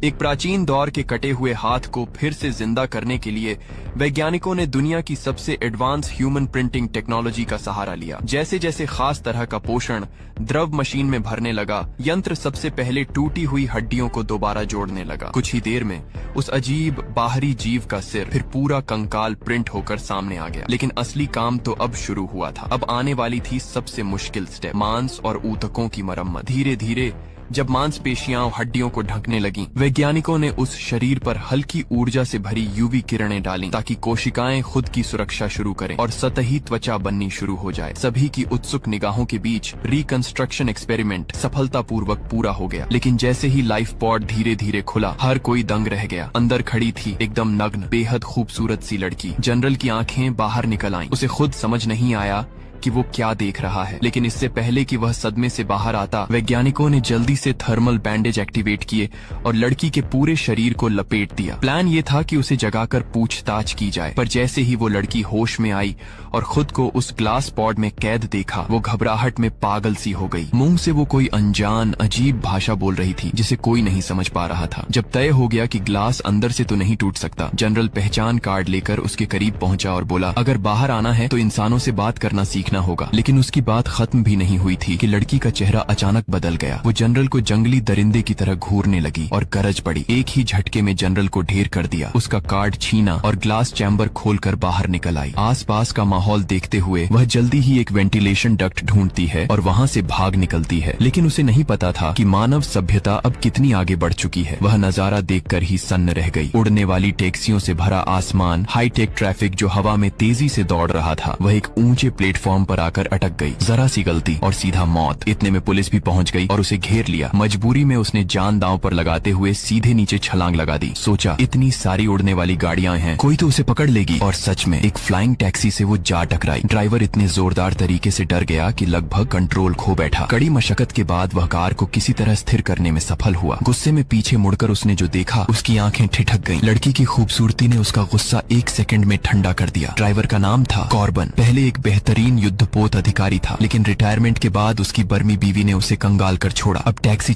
एक प्राचीन दौर के कटे हुए हाथ को फिर से जिंदा करने के लिए वैज्ञानिकों ने दुनिया की सबसे एडवांस ह्यूमन प्रिंटिंग टेक्नोलॉजी का सहारा लिया। जैसे जैसे खास तरह का पोषण द्रव मशीन में भरने लगा, यंत्र सबसे पहले टूटी हुई हड्डियों को दोबारा जोड़ने लगा। कुछ ही देर में उस अजीब बाहरी जीव का सिर फिर पूरा कंकाल प्रिंट होकर सामने आ गया। लेकिन असली काम तो अब शुरू हुआ था। अब आने वाली थी सबसे मुश्किल स्टेप, मांस और ऊतकों की मरम्मत। धीरे धीरे जब मांसपेशियां हड्डियों को ढकने लगी, वैज्ञानिकों ने उस शरीर पर हल्की ऊर्जा से भरी यूवी किरणें डाली ताकि कोशिकाएं खुद की सुरक्षा शुरू करें और सतही त्वचा बननी शुरू हो जाए। सभी की उत्सुक निगाहों के बीच रिकंस्ट्रक्शन एक्सपेरिमेंट सफलतापूर्वक पूरा हो गया। लेकिन जैसे ही लाइफ पॉड धीरे धीरे खुला, हर कोई दंग रह गया। अंदर खड़ी थी एकदम नग्न, बेहद खूबसूरत सी लड़की। जनरल की आंखें बाहर निकल आईं। उसे खुद समझ नहीं आया कि वो क्या देख रहा है। लेकिन इससे पहले कि वह सदमे से बाहर आता, वैज्ञानिकों ने जल्दी से थर्मल बैंडेज एक्टिवेट किए और लड़की के पूरे शरीर को लपेट दिया। प्लान ये था कि उसे जगाकर पूछताछ की जाए, पर जैसे ही वो लड़की होश में आई और खुद को उस ग्लास पॉड में कैद देखा, वो घबराहट में पागल सी हो गई। मुंह से वो कोई अनजान अजीब भाषा बोल रही थी जिसे कोई नहीं समझ पा रहा था। जब तय हो गया कि ग्लास अंदर से तो नहीं टूट सकता, जनरल पहचान कार्ड लेकर उसके करीब पहुंचा और बोला, अगर बाहर आना है तो इंसानों से बात करना सीखना होगा। लेकिन उसकी बात खत्म भी नहीं हुई थी कि लड़की का चेहरा अचानक बदल गया। वो जनरल को जंगली दरिंदे की तरह घूरने लगी और गरज पड़ी। एक ही झटके में जनरल को ढेर कर दिया, उसका कार्ड छीना और ग्लास चैम्बर खोलकर बाहर निकल आई। आसपास का माहौल देखते हुए वह जल्दी ही एक वेंटिलेशन डक्ट ढूंढती है और वहाँ से भाग निकलती है। लेकिन उसे नहीं पता था कि मानव सभ्यता अब कितनी आगे बढ़ चुकी है। वह नजारा देखकर ही सन्न रह गई। उड़ने वाली टैक्सियों से भरा आसमान, हाईटेक ट्रैफिक जो हवा में तेजी से दौड़ रहा था, वह एक ऊंचे प्लेटफॉर्म पर आकर अटक गई। जरा सी गलती और सीधा मौत। इतने में पुलिस भी पहुंच गई और उसे घेर लिया। मजबूरी में उसने जान दांव पर लगाते हुए सीधे नीचे छलांग लगा दी। सोचा, इतनी सारी उड़ने वाली गाड़ियां हैं, कोई तो उसे पकड़ लेगी। और सच में एक फ्लाइंग टैक्सी से वो जा टकराई। ड्राइवर इतने जोरदार तरीके से डर गया कि लगभग कंट्रोल खो बैठा। कड़ी मशक्कत के बाद वह कार को किसी तरह स्थिर करने में सफल हुआ। गुस्से में पीछे मुड़कर उसने जो देखा, उसकी आंखें ठिठक गईं। लड़की की खूबसूरती ने उसका गुस्सा 1 सेकंड में ठंडा कर दिया। ड्राइवर का नाम था कॉर्बन। पहले एक बेहतरीन युद्धपोत अधिकारी था, लेकिन रिटायरमेंट के बाद उसकी बर्मी बीवी ने उसे कंगाल कर छोड़ा। अब टैक्सी